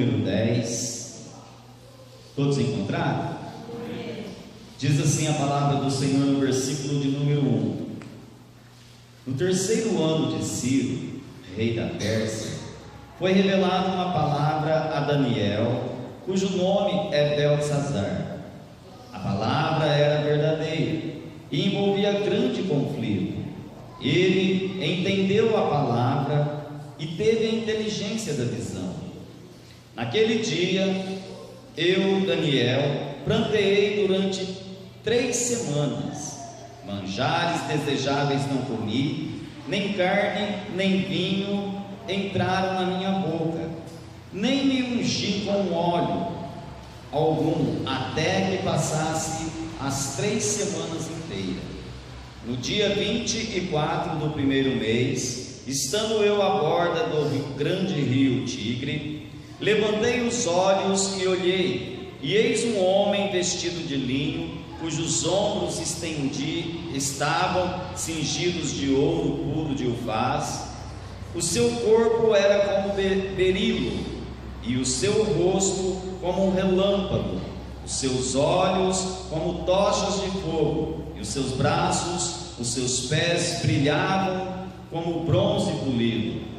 número 10. Todos encontraram? Diz assim a palavra do Senhor no versículo de número 1: No terceiro ano de Ciro, rei da Pérsia, foi revelada uma palavra a Daniel, cujo nome é Beltesazar. A palavra era verdadeira e envolvia grande conflito. Ele entendeu a palavra e teve a inteligência da visão. Naquele dia, eu, Daniel, pranteei durante 3 semanas. Manjares desejáveis não comi, nem carne, nem vinho entraram na minha boca, nem me ungi com óleo algum, até que passasse as 3 semanas inteiras. No dia 24 do primeiro mês, estando eu à borda do grande rio Tigre, levantei os olhos e olhei, e eis um homem vestido de linho, cujos ombros estavam cingidos de ouro puro de Ufaz. O seu corpo era como berilo, e o seu rosto como um relâmpago, os seus olhos como tochas de fogo, e os seus braços, os seus pés brilhavam como bronze polido,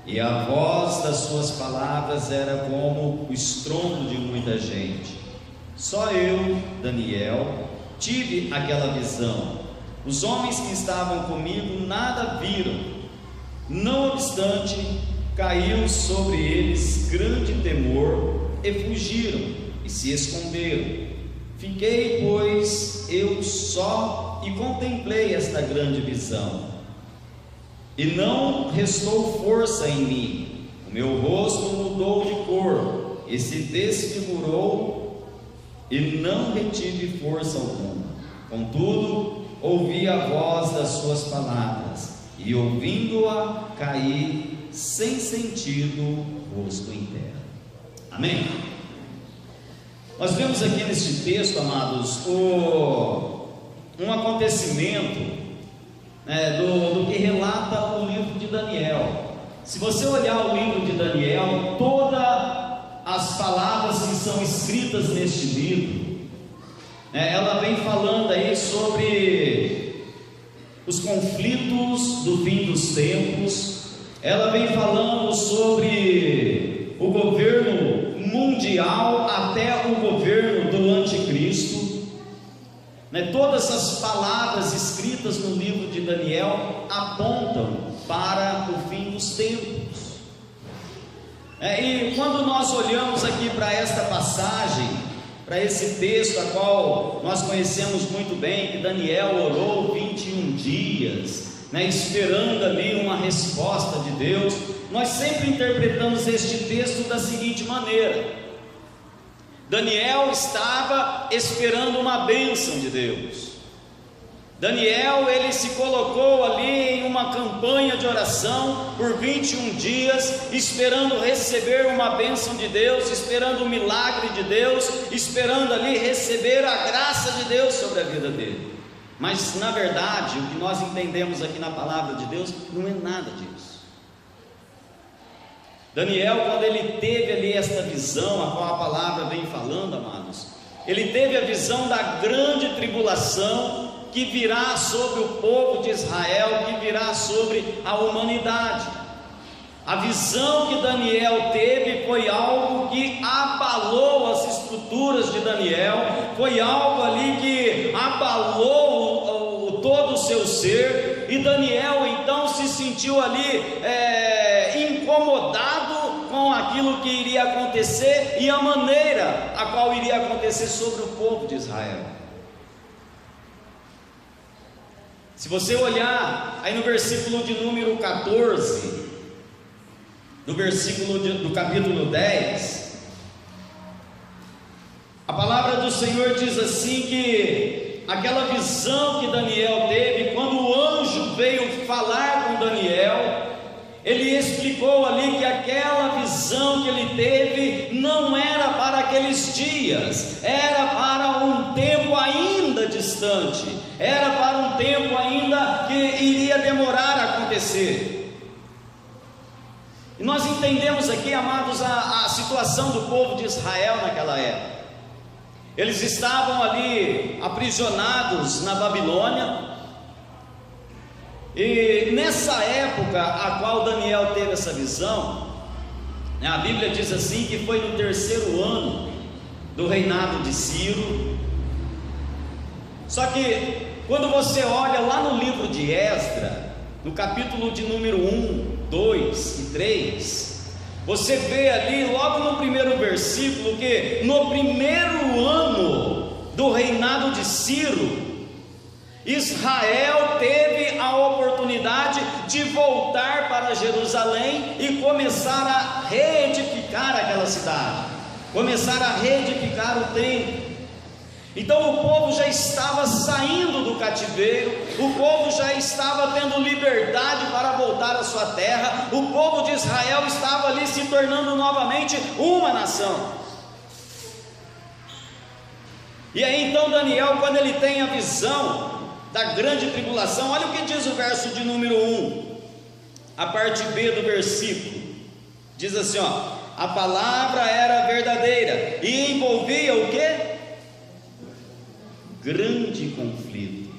e a voz das suas palavras era como o estrondo de muita gente. Só eu, Daniel, tive aquela visão. Os homens que estavam comigo nada viram. Não obstante, caiu sobre eles grande temor e fugiram e se esconderam. Fiquei, pois, eu só e contemplei esta grande visão. E não restou força em mim. O meu rosto mudou de cor e se desfigurou, e não retive força alguma. Contudo, ouvi a voz das suas palavras, e ouvindo-a, caí sem sentido, rosto em terra. Amém? Nós vemos aqui neste texto, amados, um acontecimento do que relata o livro de Daniel. Se você olhar o livro de Daniel, todas as palavras que são escritas neste livro, ela vem falando aí sobre os conflitos do fim dos tempos, ela vem falando sobre o governo mundial até o governo do anticristo. Todas essas palavras escritas no livro de Daniel apontam para o fim dos tempos. E quando nós olhamos aqui para esta passagem, para esse texto, a qual nós conhecemos muito bem, que Daniel orou 21 dias, esperando ali uma resposta de Deus, nós sempre interpretamos este texto da seguinte maneira: Daniel estava esperando uma bênção de Deus. Daniel, ele se colocou ali em uma campanha de oração por 21 dias, esperando receber uma bênção de Deus, esperando um milagre de Deus, esperando ali receber a graça de Deus sobre a vida dele. Mas na verdade, o que nós entendemos aqui na palavra de Deus não é nada disso. Daniel, quando ele teve ali esta visão, a qual a palavra vem falando, amados, ele teve a visão da grande tribulação que virá sobre o povo de Israel, que virá sobre a humanidade. A visão que Daniel teve foi algo que abalou as estruturas de Daniel, foi algo ali que abalou todo o seu ser, e Daniel então se sentiu ali incomodado com aquilo que iria acontecer e a maneira a qual iria acontecer sobre o povo de Israel. Se você olhar aí no versículo de número 14, no versículo do capítulo 10, a palavra do Senhor diz assim, que aquela visão que Daniel teve, quando o anjo veio falar com Daniel, ele explicou ali que aquela visão que ele teve não era para aqueles dias, era para um tempo ainda distante, era para um tempo ainda que iria demorar a acontecer. E nós entendemos aqui, amados, a situação do povo de Israel naquela época. Eles estavam ali aprisionados na Babilônia, e nessa época a qual Daniel teve essa visão, a Bíblia diz assim que foi no 3º ano do reinado de Ciro. Só que quando você olha lá no livro de Esdras, no capítulo de número 1, 2 e 3, você vê ali logo no primeiro versículo que no primeiro ano do reinado de Ciro, Israel teve a oportunidade de voltar para Jerusalém e começar a reedificar aquela cidade, começar a reedificar o templo. Então o povo já estava saindo do cativeiro, o povo já estava tendo liberdade para voltar à sua terra, o povo de Israel estava ali se tornando novamente uma nação. E aí então Daniel, quando ele tem a visão da grande tribulação, olha o que diz o verso de número 1, a parte B do versículo, diz assim, a palavra era verdadeira e envolvia o quê? Grande conflito.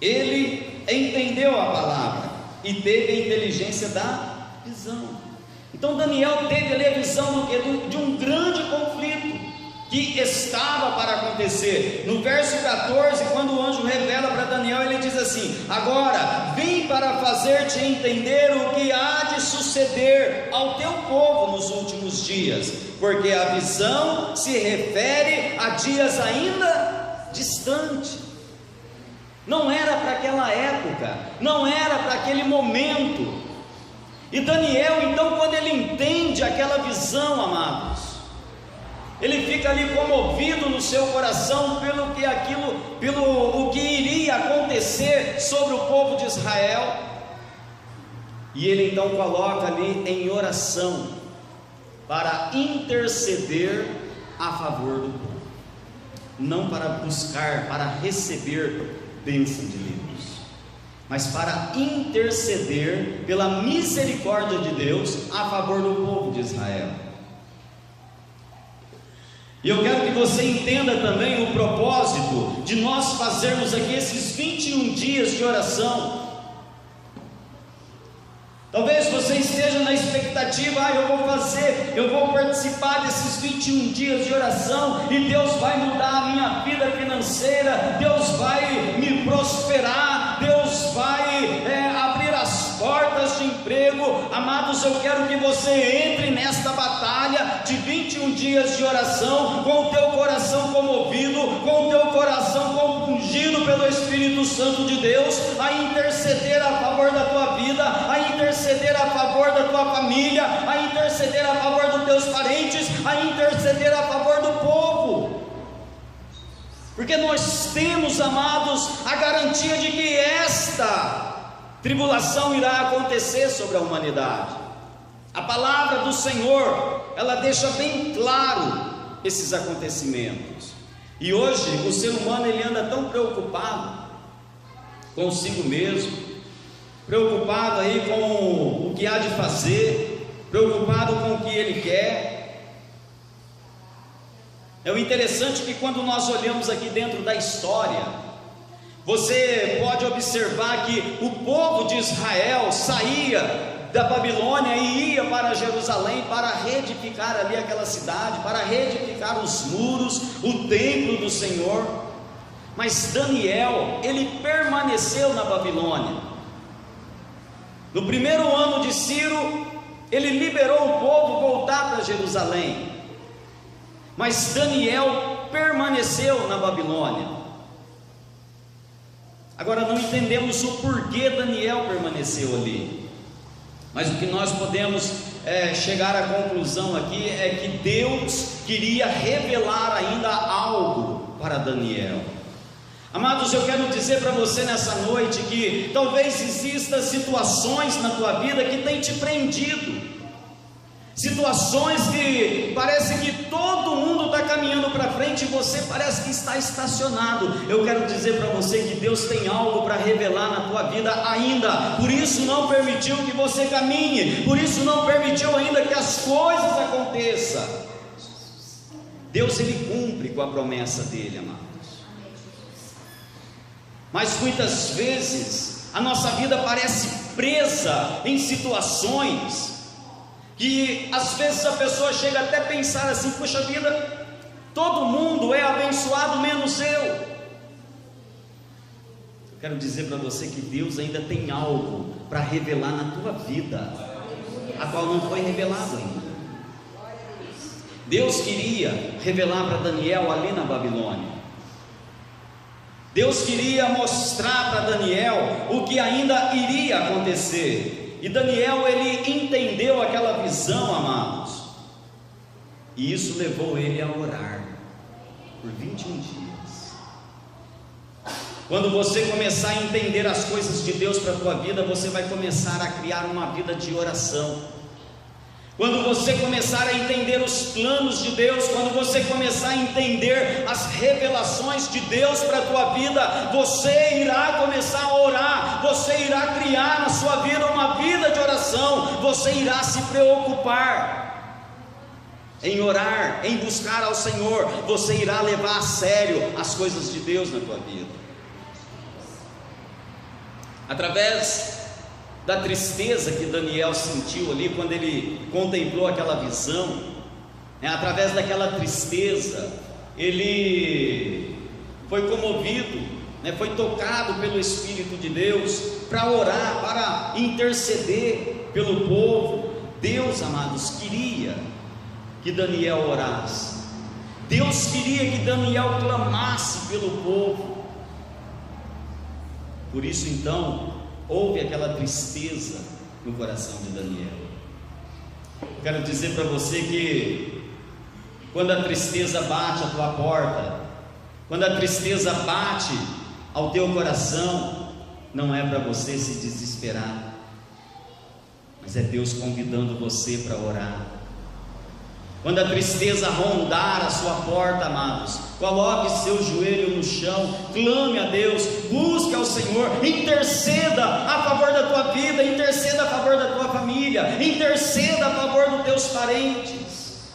Ele entendeu a palavra e teve a inteligência da visão. Então Daniel teve ali a visão de um grande conflito que estava para acontecer. No verso 14, quando o anjo revela para Daniel, ele diz assim: agora vim para fazer-te entender o que há de suceder ao teu povo nos últimos dias, porque a visão se refere a dias ainda distantes. Não era para aquela época, não era para aquele momento. E Daniel, então, quando ele entende aquela visão, amados, ele fica ali comovido no seu coração pelo que iria acontecer sobre o povo de Israel. E ele então coloca ali em oração para interceder a favor do povo, não para buscar, para receber bênção de Deus, mas para interceder pela misericórdia de Deus a favor do povo de Israel. E eu quero que você entenda também o propósito de nós fazermos aqui esses 21 dias de oração. Talvez você esteja na expectativa: eu vou participar desses 21 dias de oração e Deus vai mudar a minha vida financeira, Deus vai me prosperar, Deus vai abrir as portas de emprego. Amados, eu quero que você entre nesta batalha de 21 dias de oração com o teu coração comovido, com o teu coração compungido pelo Espírito Santo de Deus, a interceder a favor da tua vida, a interceder a favor da tua família, a interceder a favor dos teus parentes, a interceder a favor do povo, porque nós temos, amados, a garantia de que esta tribulação irá acontecer sobre a humanidade. A palavra do Senhor, ela deixa bem claro esses acontecimentos. E hoje o ser humano, ele anda tão preocupado consigo mesmo, preocupado aí com o que há de fazer, preocupado com o que ele quer. É o interessante que quando nós olhamos aqui dentro da história, você pode observar que o povo de Israel saía da Babilônia e ia para Jerusalém para reedificar ali aquela cidade, para reedificar os muros, o templo do Senhor. Mas Daniel, ele permaneceu na Babilônia. No primeiro ano de Ciro, ele liberou o povo voltar para Jerusalém, mas Daniel permaneceu na Babilônia. Agora não entendemos o porquê Daniel permaneceu ali, mas o que nós podemos chegar à conclusão aqui é que Deus queria revelar ainda algo para Daniel. Amados, eu quero dizer para você nessa noite que talvez existam situações na tua vida que tem te prendido, situações que parece que todo mundo está caminhando para frente e você parece que está estacionado. Eu quero dizer para você que Deus tem algo para revelar na tua vida ainda, por isso não permitiu que você caminhe, por isso não permitiu ainda que as coisas aconteçam. Deus, Ele cumpre com a promessa dEle, amados. Mas muitas vezes a nossa vida parece presa em situações que às vezes a pessoa chega até a pensar assim: puxa vida, todo mundo é abençoado menos eu. Quero dizer para você que Deus ainda tem algo para revelar na tua vida, a qual não foi revelado ainda. Deus queria revelar para Daniel ali na Babilônia. Deus queria mostrar para Daniel o que ainda iria acontecer. E Daniel, ele entendeu aquela visão, amados, e isso levou ele a orar por 21 dias. Quando você começar a entender as coisas de Deus para a tua vida, você vai começar a criar uma vida de oração. Quando você começar a entender os planos de Deus, quando você começar a entender as revelações de Deus para a tua vida, você irá começar a orar, você irá criar na sua vida uma vida de oração, você irá se preocupar em orar, em buscar ao Senhor, você irá levar a sério as coisas de Deus na tua vida. Através da tristeza que Daniel sentiu ali, quando ele contemplou aquela visão, através daquela tristeza, ele foi comovido, foi tocado pelo Espírito de Deus, para orar, para interceder pelo povo. Deus, amados, queria que Daniel orasse, Deus queria que Daniel clamasse pelo povo. Por isso então, houve aquela tristeza no coração de Daniel. Quero dizer para você que quando a tristeza bate à tua porta, quando a tristeza bate ao teu coração, não é para você se desesperar, mas é Deus convidando você para orar. Quando a tristeza rondar a sua porta, amados, coloque seu joelho no chão, clame a Deus, busque ao Senhor, interceda a favor da tua vida, interceda a favor da tua família, interceda a favor dos teus parentes.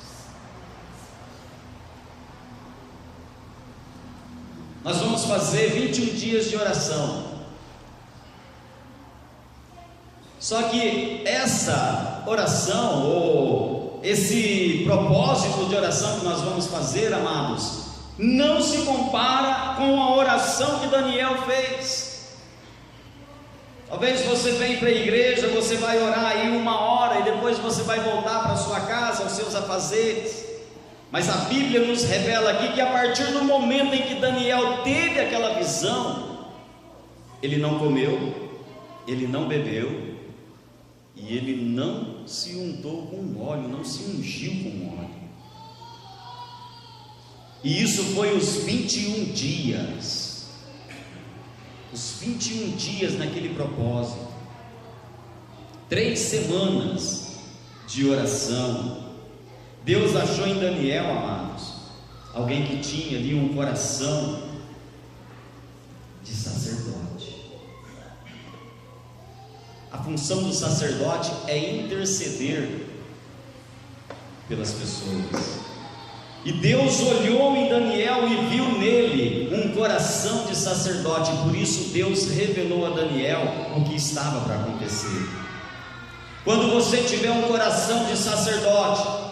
Nós vamos fazer 21 dias de oração. Só que essa oração, ou esse propósito de oração que nós vamos fazer, amados, não se compara com a oração que Daniel fez. Talvez você venha para a igreja, você vai orar aí 1 hora e depois você vai voltar para a sua casa, aos seus afazeres. Mas a Bíblia nos revela aqui que a partir do momento em que Daniel teve aquela visão, ele não comeu, ele não bebeu, e ele não se untou com óleo, não se ungiu com óleo. E isso foi os 21 dias. Os 21 dias naquele propósito. 3 semanas de oração. Deus achou em Daniel, amados, alguém que tinha ali um coração de sacerdote. A função do sacerdote é interceder pelas pessoas. E Deus olhou em Daniel e viu nele um coração de sacerdote. Por isso Deus revelou a Daniel o que estava para acontecer. Quando você tiver um coração de sacerdote,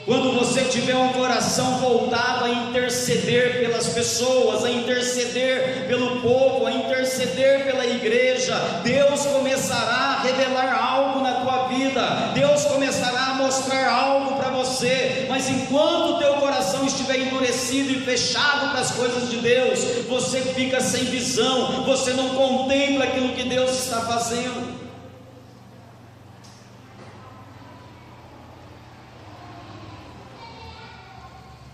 quando você tiver um coração voltado a interceder pelas pessoas, a interceder pelo povo, a interceder pela igreja, Deus começará a revelar algo na tua vida, Deus começará a mostrar algo para você. Mas enquanto o teu coração estiver endurecido e fechado para as coisas de Deus, você fica sem visão, você não contempla aquilo que Deus está fazendo.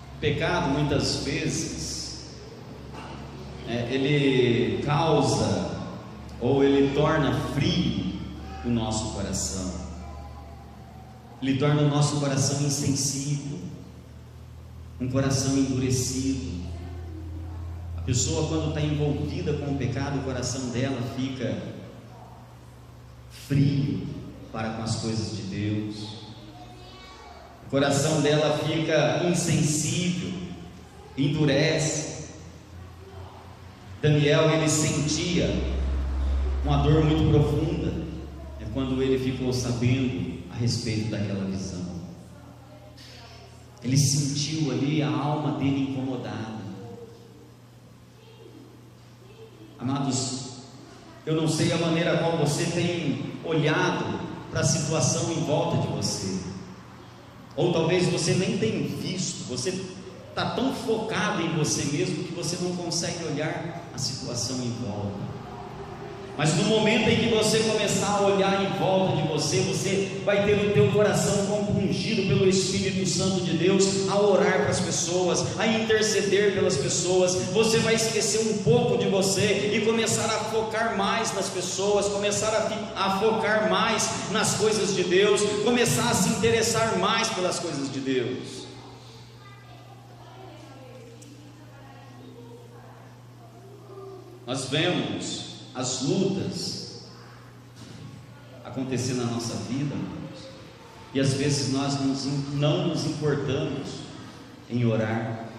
O pecado, muitas vezes, ele causa, ou ele torna frio o nosso coração. ele torna o nosso coração insensível, um coração endurecido. A pessoa, quando está envolvida com o pecado, o coração dela fica frio para com as coisas de Deus, o coração dela fica insensível, endurece. Daniel, ele sentia uma dor muito profunda, quando ele ficou sabendo a respeito daquela visão. Ele sentiu ali a alma dele incomodada. Amados, eu não sei a maneira como você tem olhado para a situação em volta de você, ou talvez você nem tenha visto, você está tão focado em você mesmo que você não consegue olhar a situação em volta. Mas no momento em que você começar a olhar em volta de você, você vai ter o teu coração compungido pelo Espírito Santo de Deus, a orar para as pessoas, a interceder pelas pessoas. Você vai esquecer um pouco de você e começar a focar mais nas pessoas, começar a focar mais nas coisas de Deus, começar a se interessar mais pelas coisas de Deus. Nós vemos as lutas acontecer na nossa vida, irmãos, e às vezes nós não nos importamos em orar.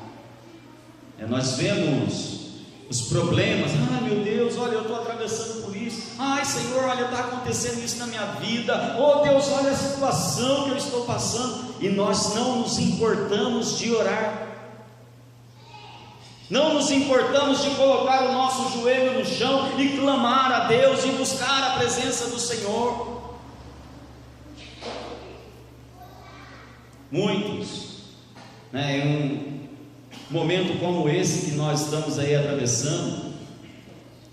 Nós vemos os problemas, meu Deus, olha, eu estou atravessando por isso, Senhor, olha, está acontecendo isso na minha vida, oh Deus, olha a situação que eu estou passando, e nós não nos importamos de orar. Não nos importamos de colocar o nosso joelho no chão e clamar a Deus e buscar a presença do Senhor. Muitos, em um momento como esse que nós estamos aí atravessando,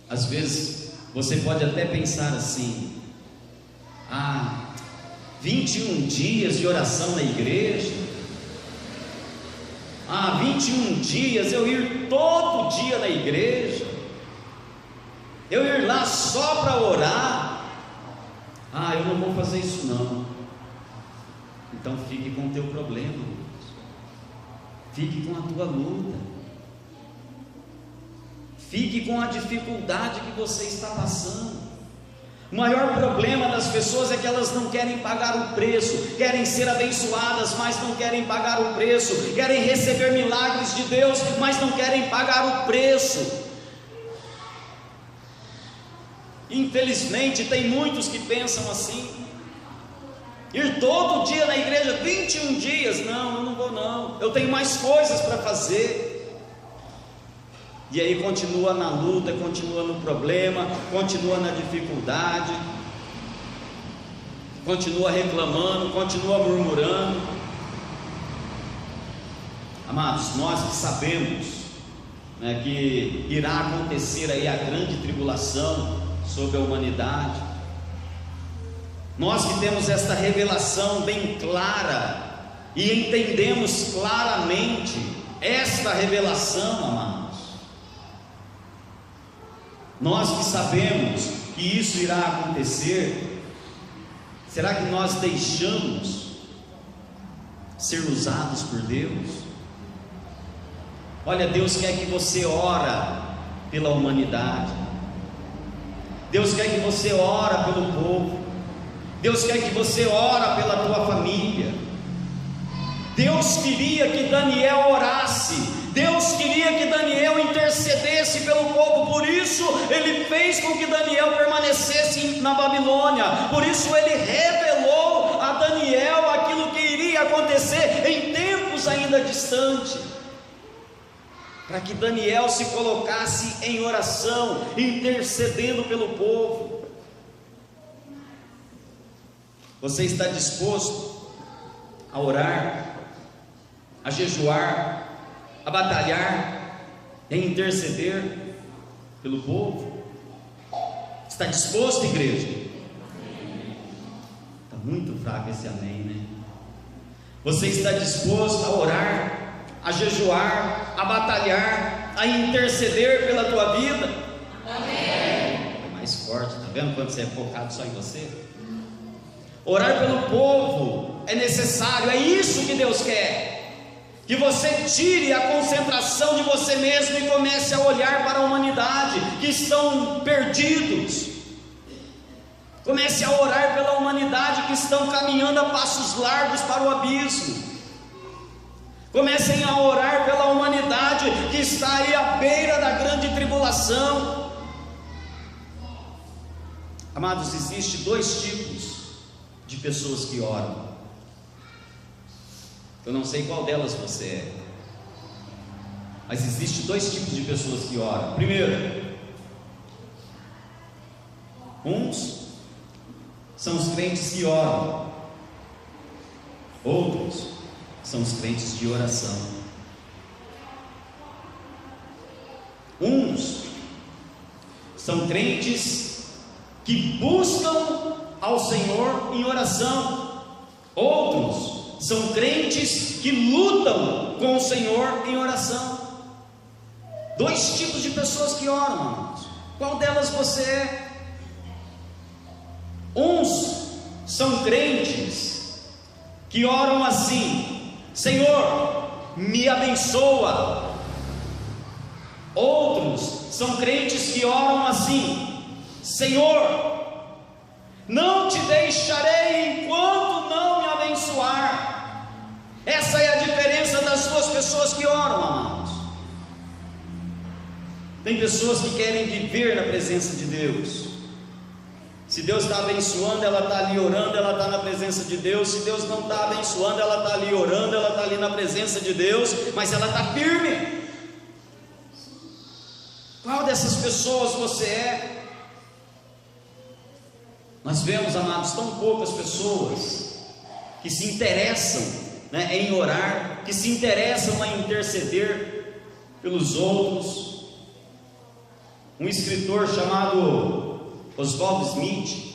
às vezes você pode até pensar assim: 21 dias de oração na igreja, 21 dias eu ir todo dia na igreja, eu ir lá só para orar, eu não vou fazer isso não. Então fique com o teu problema, fique com a tua luta, fique com a dificuldade que você está passando. O maior problema das pessoas é que elas não querem pagar o preço, querem ser abençoadas, mas não querem pagar o preço, querem receber milagres de Deus, mas não querem pagar o preço. Infelizmente tem muitos que pensam assim: ir todo dia na igreja, 21 dias, não, eu não vou não, eu tenho mais coisas para fazer. E aí continua na luta, continua no problema, continua na dificuldade, continua reclamando, continua murmurando. Amados, nós que sabemos que irá acontecer aí a grande tribulação sobre a humanidade, nós que temos esta revelação bem clara e entendemos claramente esta revelação, amados, nós que sabemos que isso irá acontecer, será que nós deixamos ser usados por Deus? Olha, Deus quer que você ore pela humanidade, Deus quer que você ore pelo povo, Deus quer que você ore pela tua família. Deus queria que Daniel orasse, Deus queria que Daniel intercedesse pelo povo, por isso ele fez com que Daniel permanecesse na Babilônia, por isso ele revelou a Daniel aquilo que iria acontecer em tempos ainda distantes, para que Daniel se colocasse em oração, intercedendo pelo povo. Você está disposto a orar, a jejuar, a batalhar, a interceder pelo povo? Está disposto, igreja? Está muito fraco esse amém, né? Você está disposto a orar, a jejuar, a batalhar, a interceder pela tua vida? Amém. É mais forte, está vendo quando você é focado só em você? Orar pelo povo é é necessário, é isso que Deus quer. Que você tire a concentração de você mesmo e comece a olhar para a humanidade que estão perdidos. Comece a orar pela humanidade que estão caminhando a passos largos para o abismo. Comecem a orar pela humanidade que está aí à beira da grande tribulação. Amados, existem dois tipos de pessoas que oram. Eu não sei qual delas você é, mas existem dois tipos de pessoas que oram. Primeiro, uns são os crentes que oram, outros são os crentes de oração. Uns são crentes que buscam ao Senhor em oração, outros são crentes que lutam com o Senhor em oração. Dois tipos de pessoas que oram, amados. Qual delas você é? Uns são crentes que oram assim: Senhor, me abençoa. Outros são crentes que oram assim: Senhor, não te deixarei enquanto não me abençoar. Essa é a diferença das duas pessoas que oram, amados. Tem pessoas que querem viver na presença de Deus. Se Deus está abençoando, ela está ali orando, ela está na presença de Deus. Se Deus não está abençoando, ela está ali orando, ela está ali na presença de Deus, mas ela está firme. Qual dessas pessoas você é? Nós vemos, amados, tão poucas pessoas que se interessam, em orar, que se interessam a interceder pelos outros. Um escritor chamado Oswald Smith,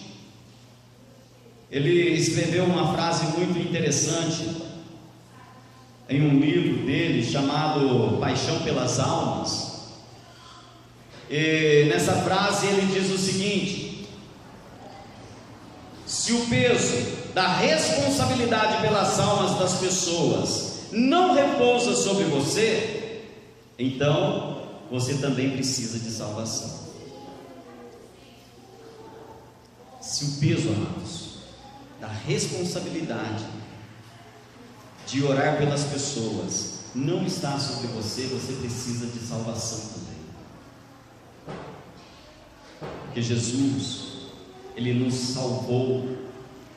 ele escreveu uma frase muito interessante em um livro dele chamado Paixão pelas Almas. E nessa frase ele diz o seguinte: se o peso da responsabilidade pelas almas das pessoas não repousa sobre você, então você também precisa de salvação. Se o peso, amados, da responsabilidade de orar pelas pessoas não está sobre você, você precisa de salvação também. Porque Jesus, Ele nos salvou,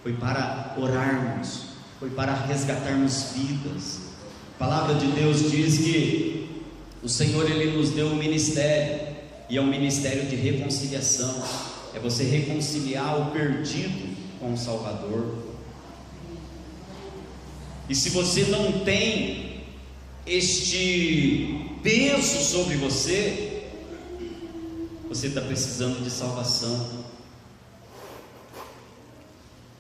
foi para orarmos, foi para resgatarmos vidas. A palavra de Deus diz que o Senhor, Ele nos deu um ministério, e é um ministério de reconciliação. É você reconciliar o perdido com o Salvador. E se você não tem este peso sobre você, você está precisando de salvação.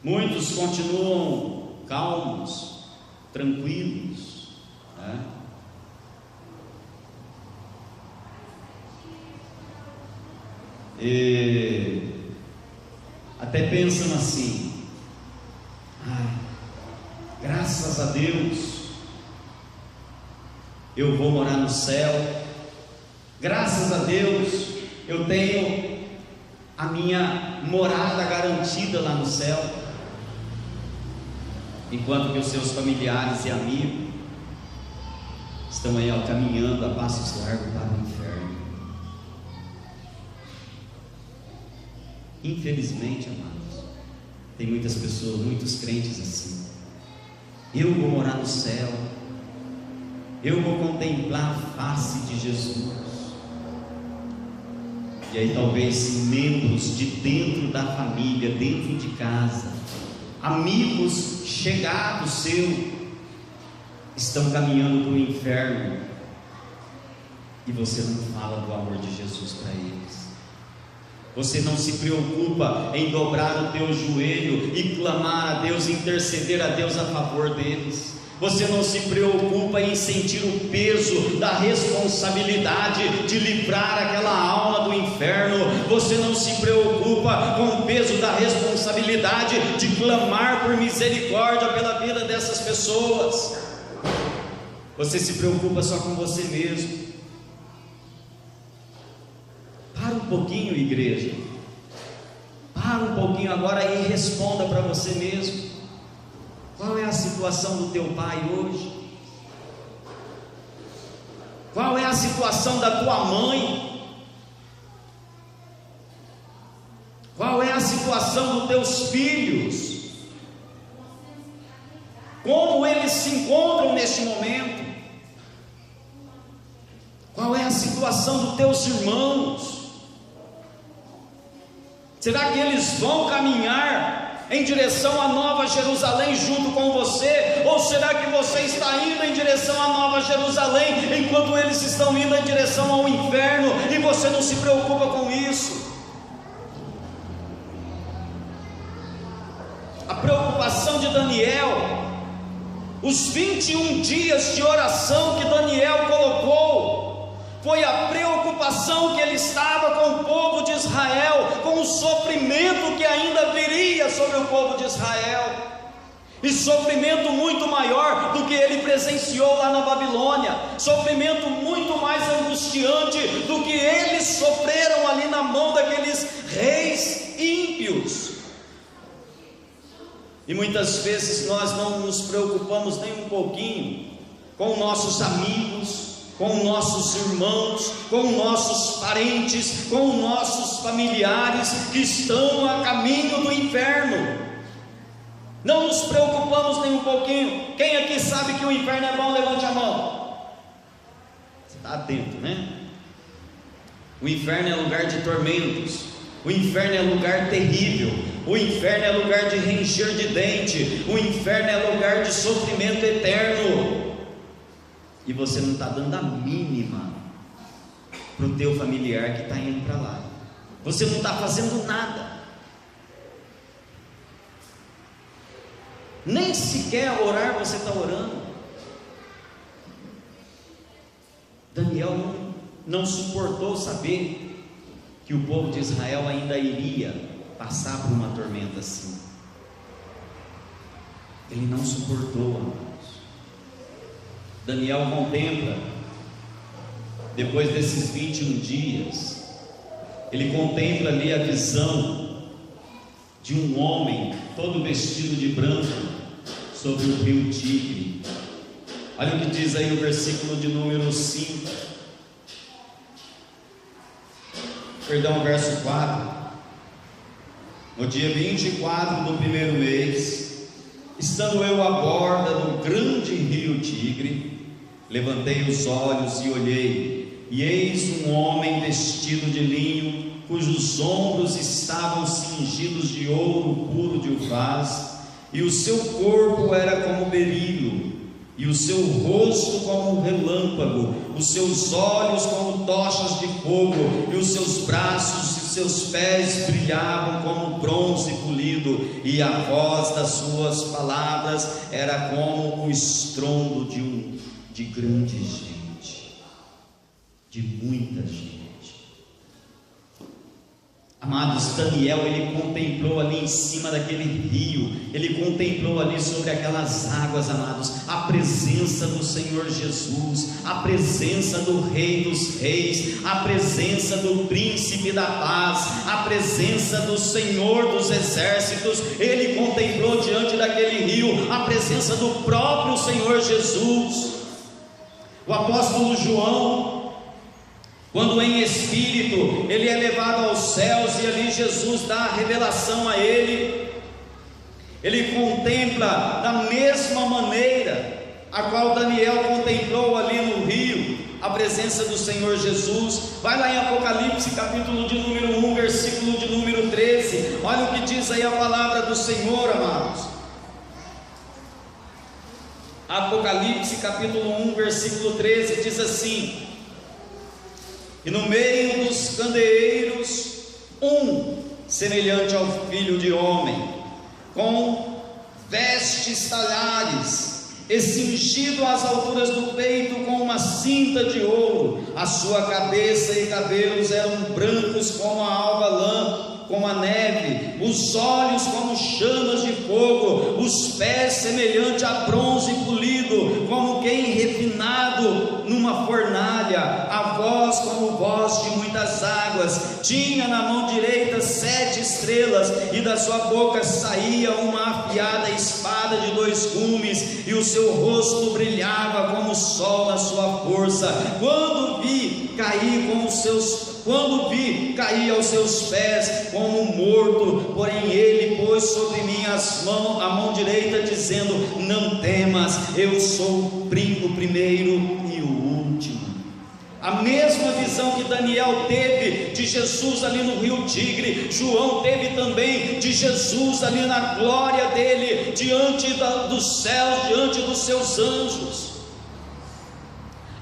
Muitos continuam calmos, tranquilos, E até pensam assim: graças a Deus eu vou morar no céu, graças a Deus eu tenho a minha morada garantida lá no céu, enquanto que os seus familiares e amigos estão aí caminhando a passos largos para o inferno. Infelizmente, amados, tem muitas pessoas, muitos crentes assim: eu vou morar no céu, eu vou contemplar a face de Jesus. E aí talvez membros de dentro da família, dentro de casa, amigos chegados seu, estão caminhando para o inferno, e você não fala do amor de Jesus para eles. Você não se preocupa em dobrar o teu joelho e clamar a Deus, interceder a Deus a favor deles. Você não se preocupa em sentir o peso da responsabilidade de livrar aquela alma do inferno. Você não se preocupa com o peso da responsabilidade de clamar por misericórdia pela vida dessas pessoas. Você se preocupa só com você mesmo. Para um pouquinho, igreja. Para um pouquinho agora e responda para você mesmo. Qual é a situação do teu pai hoje? Qual é a situação da tua mãe? Qual é a situação dos teus filhos? Como eles se encontram neste momento? Qual é a situação dos teus irmãos? Será que eles vão caminhar em direção à Nova Jerusalém junto com você? Ou será que você está indo em direção à Nova Jerusalém, enquanto eles estão indo em direção ao inferno, e você não se preocupa com isso? A preocupação de Daniel, os 21 dias de oração que Daniel colocou, foi a preocupação que ele estava com o povo de Israel, com o sofrimento que ainda viria sobre o povo de Israel, e sofrimento muito maior do que ele presenciou lá na Babilônia, sofrimento muito mais angustiante do que eles sofreram ali na mão daqueles reis ímpios. E muitas vezes nós não nos preocupamos nem um pouquinho com nossos amigos, com nossos irmãos, com nossos parentes, com nossos familiares que estão a caminho do inferno. Não nos preocupamos nem um pouquinho. Quem aqui sabe que o inferno é bom? Levante a mão. Você está atento, né? O inferno é lugar de tormentos. O inferno é lugar terrível. O inferno é lugar de ranger de dente. O inferno é lugar de sofrimento eterno. E você não está dando a mínima para o teu familiar que está indo para lá. Você não está fazendo nada. Nem sequer orar você está orando. Daniel não suportou saber que o povo de Israel ainda iria passar por uma tormenta assim. Ele não suportou, amados. Daniel contempla, depois desses 21 dias, ele contempla ali a visão de um homem todo vestido de branco sobre o rio Tigre. Olha o que diz aí o versículo de número 5, verso 4. No dia 24 do primeiro mês, estando eu à borda do grande rio Tigre, levantei os olhos e olhei, e eis um homem vestido de linho, cujos ombros estavam cingidos de ouro puro de uvaz, e o seu corpo era como berilo, e o seu rosto como um relâmpago, os seus olhos como tochas de fogo, e os seus braços e os seus pés brilhavam como bronze polido, e a voz das suas palavras era como o estrondo de grande gente, de muita gente. Amados, Daniel, ele contemplou ali em cima daquele rio, ele contemplou ali sobre aquelas águas, amados, a presença do Senhor Jesus, a presença do Rei dos Reis, a presença do Príncipe da Paz, a presença do Senhor dos Exércitos. Ele contemplou diante daquele rio a presença do próprio Senhor Jesus. O apóstolo João, quando em espírito ele é levado aos céus e ali Jesus dá a revelação a ele, ele contempla da mesma maneira a qual Daniel contemplou ali no rio a presença do Senhor Jesus. Vai lá em Apocalipse capítulo de número 1, versículo de número 13, olha o que diz aí a palavra do Senhor, amados. Apocalipse capítulo 1, versículo 13 diz assim: e no meio dos candeeiros, semelhante ao filho de homem, com vestes talhares, e cingido às alturas do peito com uma cinta de ouro. A sua cabeça e cabelos eram brancos como a alva lã, como a neve, os olhos como chamas de fogo, os pés semelhante a bronze polido, como quem refinado numa fornalha, a voz como voz de muitas águas. Tinha na mão direita 7 estrelas, e da sua boca saía uma afiada espada de 2 gumes, e o seu rosto brilhava como o sol na sua força. Quando vi caí aos seus pés como morto, porém ele pôs sobre mim a mão direita, dizendo: não temas, eu sou o primeiro e o último. A mesma visão que Daniel teve de Jesus ali no rio Tigre, João teve também de Jesus ali na glória dele, diante dos céus, diante dos seus anjos.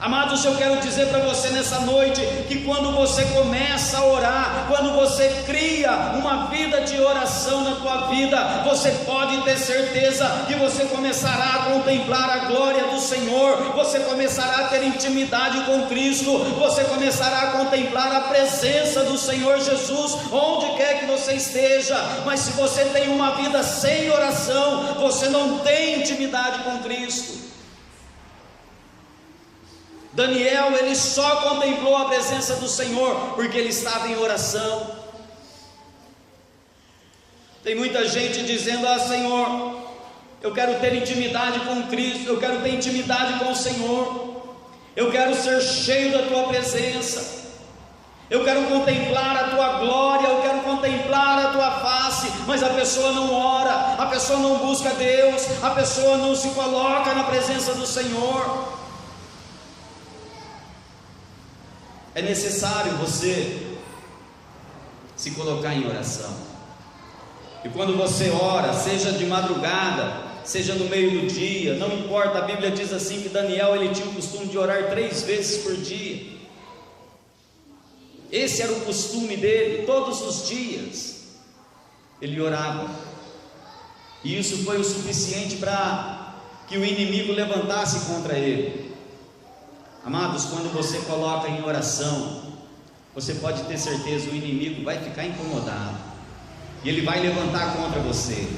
Amados, eu quero dizer para você nessa noite, que quando você começa a orar, quando você cria uma vida de oração na tua vida, você pode ter certeza que você começará a contemplar a glória do Senhor, você começará a ter intimidade com Cristo, você começará a contemplar a presença do Senhor Jesus, onde quer que você esteja. Mas se você tem uma vida sem oração, você não tem intimidade com Cristo. Daniel, ele só contemplou a presença do Senhor porque ele estava em oração. Tem muita gente dizendo: Senhor, eu quero ter intimidade com Cristo, eu quero ter intimidade com o Senhor, eu quero ser cheio da tua presença, eu quero contemplar a tua glória, eu quero contemplar a tua face. Mas a pessoa não ora, a pessoa não busca Deus, a pessoa não se coloca na presença do Senhor. É necessário você se colocar em oração. E quando você ora, seja de madrugada, seja no meio do dia, não importa. A Bíblia diz assim que Daniel, ele tinha o costume de orar 3 vezes por dia. Esse era o costume dele, todos os dias ele orava. E isso foi o suficiente para que o inimigo levantasse contra ele. Amados, quando você coloca em oração, você pode ter certeza, o inimigo vai ficar incomodado e ele vai levantar contra você.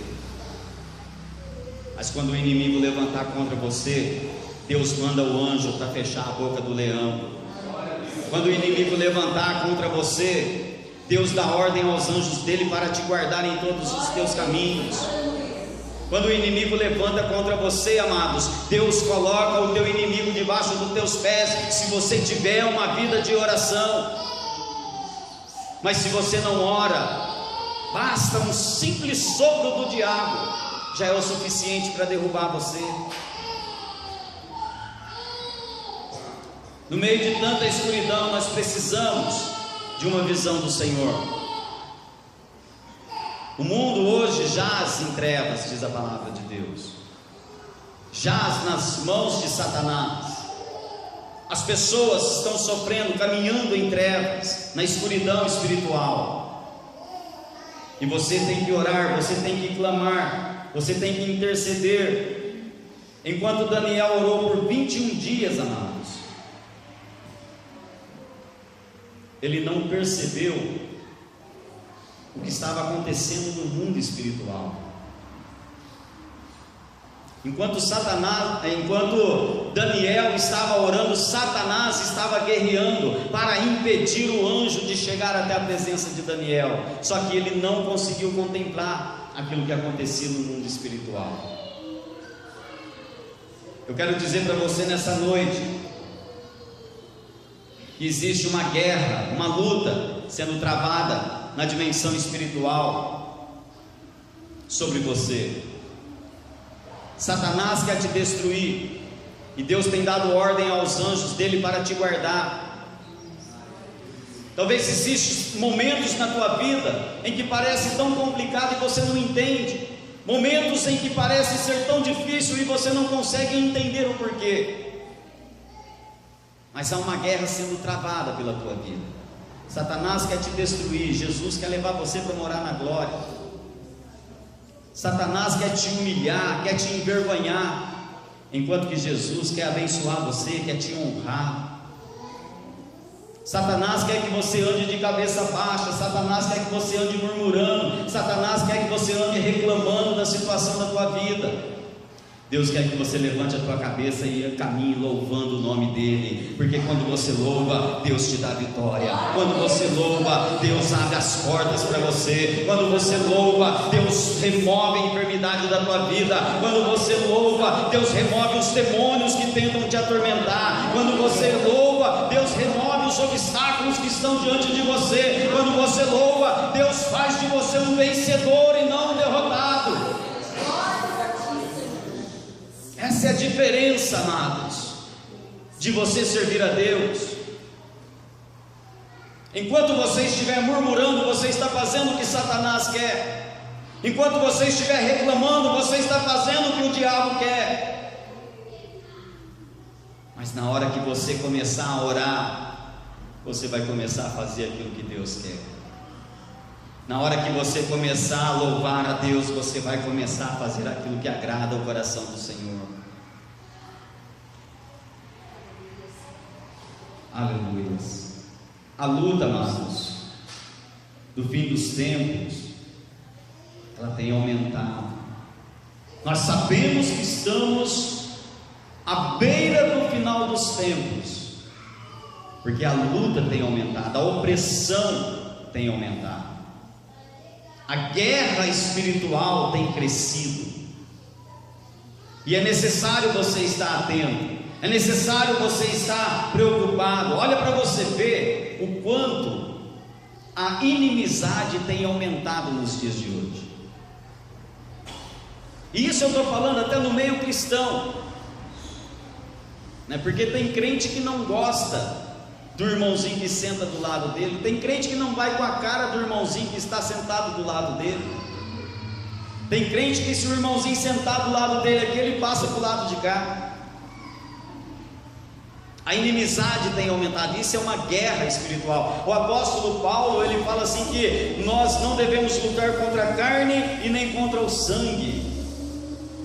Mas quando o inimigo levantar contra você, Deus manda o anjo para fechar a boca do leão. Quando o inimigo levantar contra você, Deus dá ordem aos anjos dele para te guardar em todos os teus caminhos. Quando o inimigo levanta contra você, amados, Deus coloca o teu inimigo debaixo dos teus pés, se você tiver uma vida de oração. Mas se você não ora, basta um simples sopro do diabo, já é o suficiente para derrubar você. No meio de tanta escuridão, nós precisamos de uma visão do Senhor. O mundo hoje jaz em trevas, diz a palavra de Deus, jaz nas mãos de Satanás. As pessoas estão sofrendo, caminhando em trevas, na escuridão espiritual. E você tem que orar, você tem que clamar, você tem que interceder. Enquanto Daniel orou por 21 dias, amados, ele não percebeu o que estava acontecendo no mundo espiritual. Enquanto Daniel estava orando, Satanás estava guerreando para impedir o anjo de chegar até a presença de Daniel. Só que ele não conseguiu contemplar aquilo que acontecia no mundo espiritual. Eu quero dizer para você nessa noite que existe uma guerra, uma luta sendo travada na dimensão espiritual sobre você. Satanás quer te destruir, e Deus tem dado ordem aos anjos dele para te guardar. Talvez existam momentos na tua vida em que parece tão complicado e você não entende, momentos em que parece ser tão difícil e você não consegue entender o porquê. Mas há uma guerra sendo travada pela tua vida. Satanás quer te destruir, Jesus quer levar você para morar na glória. Satanás quer te humilhar, quer te envergonhar, enquanto que Jesus quer abençoar você, quer te honrar. Satanás quer que você ande de cabeça baixa, Satanás quer que você ande murmurando, Satanás quer que você ande reclamando da situação da tua vida. Deus quer que você levante a tua cabeça e caminhe louvando o nome dEle, porque quando você louva, Deus te dá vitória. Quando você louva, Deus abre as portas para você. Quando você louva, Deus remove a enfermidade da tua vida. Quando você louva, Deus remove os demônios que tentam te atormentar. Quando você louva, Deus remove os obstáculos que estão diante de você. Quando você louva, Deus faz de você um vencedor e não um derrotado. Essa é a diferença, amados, de você servir a Deus. Enquanto você estiver murmurando, você está fazendo o que Satanás quer. Enquanto você estiver reclamando, você está fazendo o que o diabo quer. Mas na hora que você começar a orar, você vai começar a fazer aquilo que Deus quer. Na hora que você começar a louvar a Deus, você vai começar a fazer aquilo que agrada o coração do Senhor. Aleluia. A luta, amados, do fim dos tempos, ela tem aumentado. Nós sabemos que estamos à beira do final dos tempos, porque a luta tem aumentado, a opressão tem aumentado, a guerra espiritual tem crescido, e é necessário você estar atento. É necessário você estar preocupado. Olha para você ver o quanto a inimizade tem aumentado nos dias de hoje. E isso eu estou falando até no meio cristão, né? Porque tem crente que não gosta do irmãozinho que senta do lado dele, tem crente que não vai com a cara do irmãozinho que está sentado do lado dele, tem crente que se o irmãozinho sentar do lado dele aqui, ele passa para o lado de cá. A inimizade tem aumentado, isso é uma guerra espiritual. O apóstolo Paulo, ele fala assim que nós não devemos lutar contra a carne e nem contra o sangue,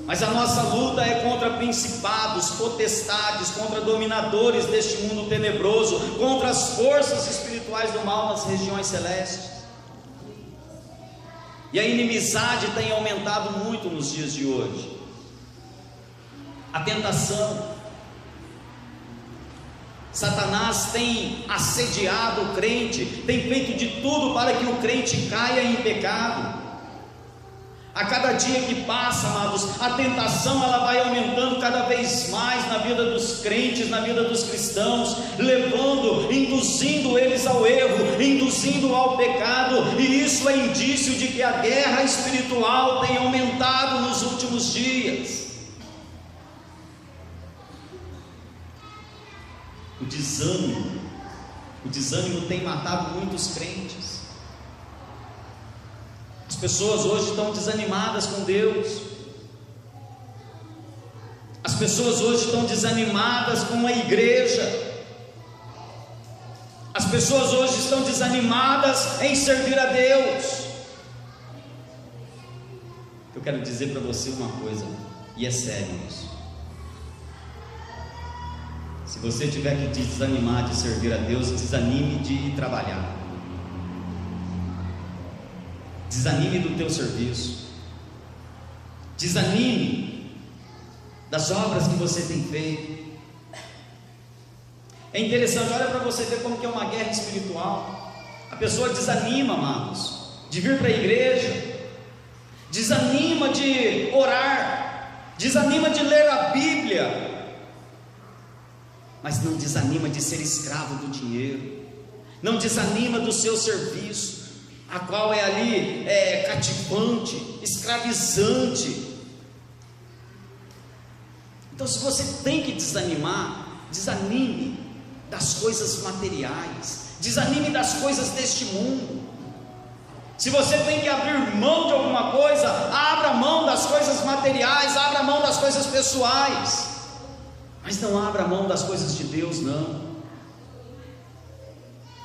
mas a nossa luta é contra principados, potestades, contra dominadores deste mundo tenebroso, contra as forças espirituais do mal nas regiões celestes. E a inimizade tem aumentado muito nos dias de hoje. A tentação, Satanás tem assediado o crente, tem feito de tudo para que o crente caia em pecado. A cada dia que passa, amados, a tentação ela vai aumentando cada vez mais na vida dos crentes, na vida dos cristãos, levando, induzindo eles ao erro, induzindo ao pecado, e isso é indício de que a guerra espiritual tem aumentado nos últimos dias. O desânimo tem matado muitos crentes. As pessoas hoje estão desanimadas com Deus. As pessoas hoje estão desanimadas com a igreja. As pessoas hoje estão desanimadas em servir a Deus. Eu quero dizer para você uma coisa, e é sério isso. Se você tiver que desanimar de servir a Deus, desanime de ir trabalhar, desanime do teu serviço, desanime das obras que você tem feito. É interessante, olha para você ver como que é uma guerra espiritual. A pessoa desanima, amados, de vir para a igreja, desanima de orar, desanima de ler a Bíblia, mas não desanima de ser escravo do dinheiro, não desanima do seu serviço, a qual é ali cativante, escravizante. Então, se você tem que desanimar, desanime das coisas materiais, desanime das coisas deste mundo. Se você tem que abrir mão de alguma coisa, abra mão das coisas materiais, abra mão das coisas pessoais, mas não abra mão das coisas de Deus, não.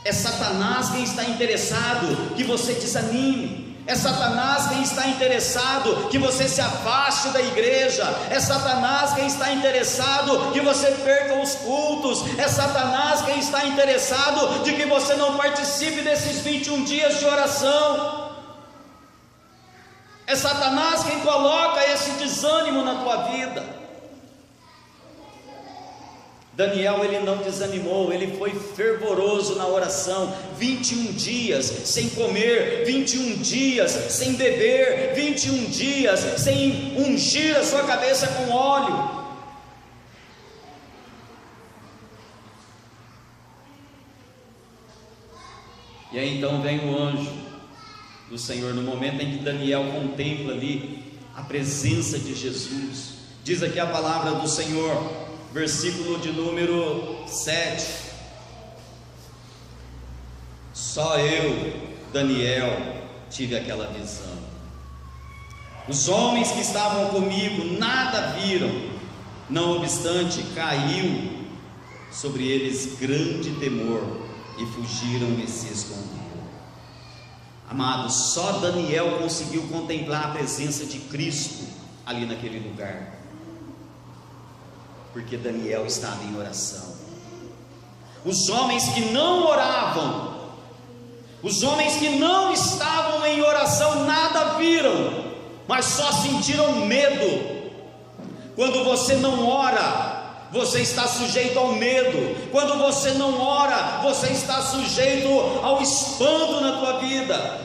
É Satanás quem está interessado que você desanime. É Satanás quem está interessado que você se afaste da igreja. É Satanás quem está interessado que você perca os cultos. É Satanás quem está interessado de que você não participe desses 21 dias de oração. É Satanás quem coloca esse desânimo na tua vida. Daniel, ele não desanimou, ele foi fervoroso na oração. 21 dias sem comer, 21 dias sem beber, 21 dias sem ungir a sua cabeça com óleo. E aí então vem o anjo do Senhor, no momento em que Daniel contempla ali a presença de Jesus. Diz aqui a palavra do Senhor, versículo de número 7: só eu, Daniel, tive aquela visão. Os homens que estavam comigo nada viram, não obstante caiu sobre eles grande temor e fugiram e se esconderam. Amados, só Daniel conseguiu contemplar a presença de Cristo ali naquele lugar, porque Daniel estava em oração. Os homens que não oravam, os homens que não estavam em oração, nada viram, mas só sentiram medo. Quando você não ora, você está sujeito ao medo. Quando você não ora, você está sujeito ao espanto na tua vida.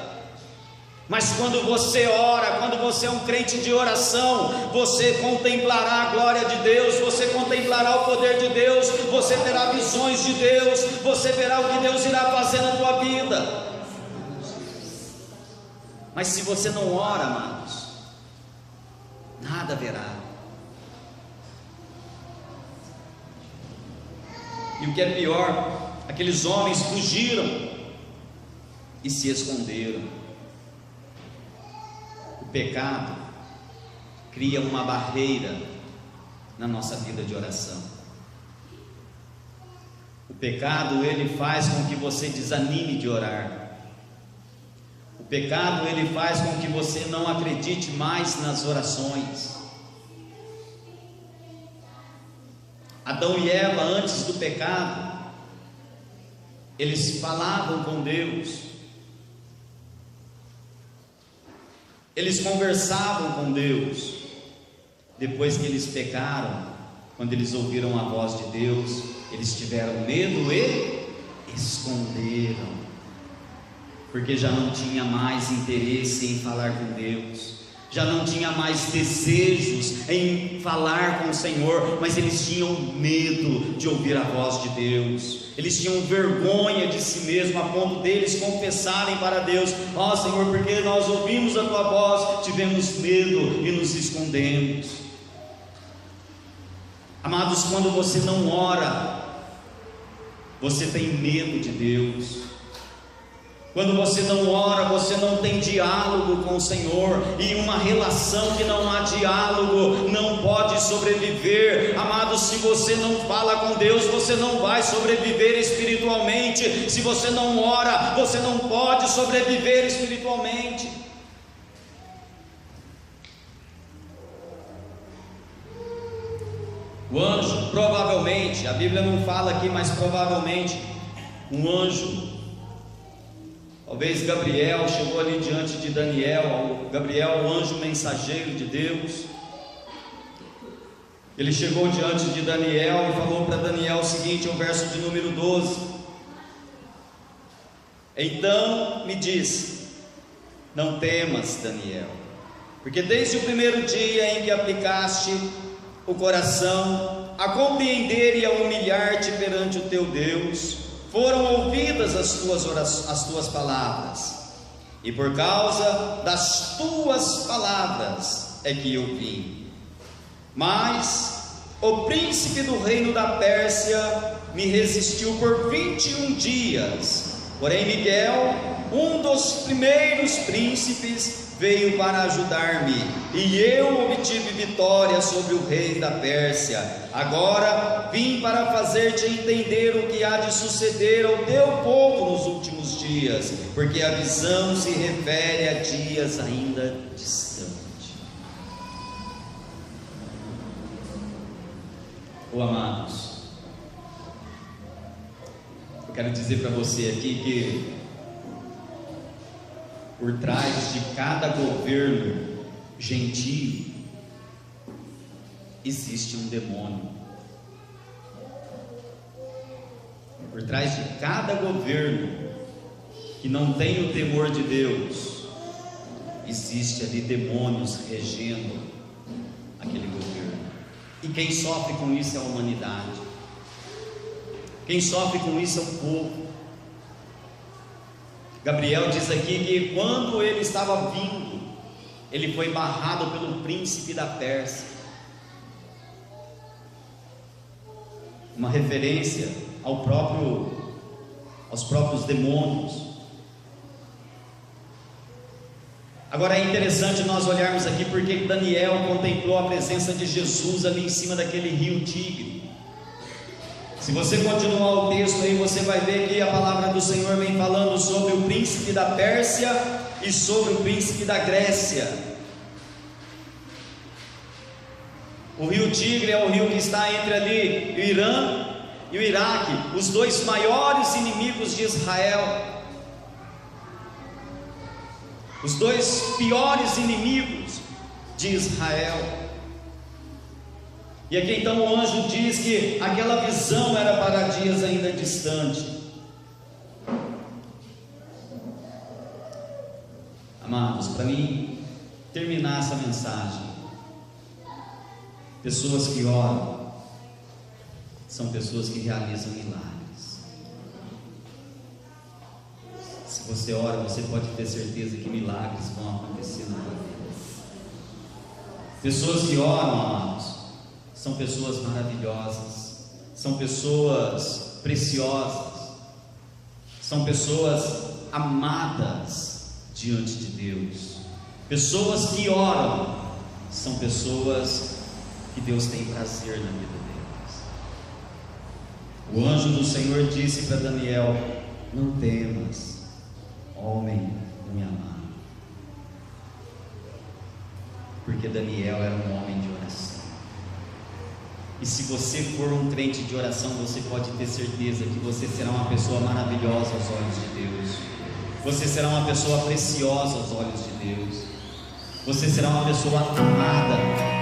Mas quando você ora, quando você é um crente de oração, você contemplará a glória de Deus, você contemplará o poder de Deus, você terá visões de Deus, você verá o que Deus irá fazer na tua vida. Mas se você não ora, amados, nada verá. E o que é pior, aqueles homens fugiram e se esconderam. O pecado cria uma barreira na nossa vida de oração. O pecado, ele faz com que você desanime de orar. O pecado, ele faz com que você não acredite mais nas orações. Adão e Eva, antes do pecado, eles falavam com Deus, eles conversavam com Deus. Depois que eles pecaram, quando eles ouviram a voz de Deus, eles tiveram medo e esconderam, porque já não tinha mais interesse em falar com Deus, já não tinha mais desejos em falar com o Senhor, mas eles tinham medo de ouvir a voz de Deus, eles tinham vergonha de si mesmo, a ponto deles confessarem para Deus: ó Senhor, porque nós ouvimos a tua voz, tivemos medo e nos escondemos. Amados, quando você não ora, você tem medo de Deus. Quando você não ora, você não tem diálogo com o Senhor, e uma relação que não há diálogo não pode sobreviver. Amados, se você não fala com Deus, você não vai sobreviver espiritualmente. Se você não ora, você não pode sobreviver espiritualmente. O anjo, provavelmente, a Bíblia não fala aqui, mas provavelmente um anjo, talvez Gabriel, chegou ali diante de Daniel. Gabriel, o anjo mensageiro de Deus, ele chegou diante de Daniel e falou para Daniel o seguinte, o verso de número 12: então me disse: não temas, Daniel, porque desde o primeiro dia em que aplicaste o coração a compreender e a humilhar-te perante o teu Deus, foram ouvidas as tuas palavras, e por causa das tuas palavras é que eu vim. Mas o príncipe do reino da Pérsia me resistiu por 21 dias. Porém Miguel, um dos primeiros príncipes, veio para ajudar-me, e eu obtive vitória sobre o rei da Pérsia. Agora vim para fazer-te entender o que há de suceder ao teu povo nos últimos dias, porque a visão se refere a dias ainda distantes. Oh, amados, eu quero dizer para você aqui que por trás de cada governo gentio existe um demônio. Por trás de cada governo que não tem o temor de Deus, existe ali demônios regendo aquele governo. E quem sofre com isso é a humanidade. Quem sofre com isso é o povo. Gabriel diz aqui que quando ele estava vindo, ele foi barrado pelo príncipe da Pérsia. Uma referência aos próprios demônios. Agora é interessante nós olharmos aqui porque Daniel contemplou a presença de Jesus ali em cima daquele rio Tigre. Se você continuar o texto aí, você vai ver que a palavra do Senhor vem falando sobre o príncipe da Pérsia e sobre o príncipe da Grécia. O rio Tigre é o rio que está entre ali o Irã e o Iraque, os dois maiores inimigos de Israel, os dois piores inimigos de Israel. E aqui então o anjo diz que aquela visão era para dias ainda distantes. Amados, para mim terminar essa mensagem, pessoas que oram são pessoas que realizam milagres. Se você ora, você pode ter certeza que milagres vão acontecer na sua vida. Pessoas que oram, amados, são pessoas maravilhosas, são pessoas preciosas, são pessoas amadas diante de Deus. Pessoas que oram são pessoas que Deus tem prazer na vida deles. O anjo do Senhor disse para Daniel: não temas, homem do meu amado, porque Daniel era um homem de oração. E se você for um crente de oração, você pode ter certeza que você será uma pessoa maravilhosa aos olhos de Deus. Você será uma pessoa preciosa aos olhos de Deus. Você será uma pessoa amada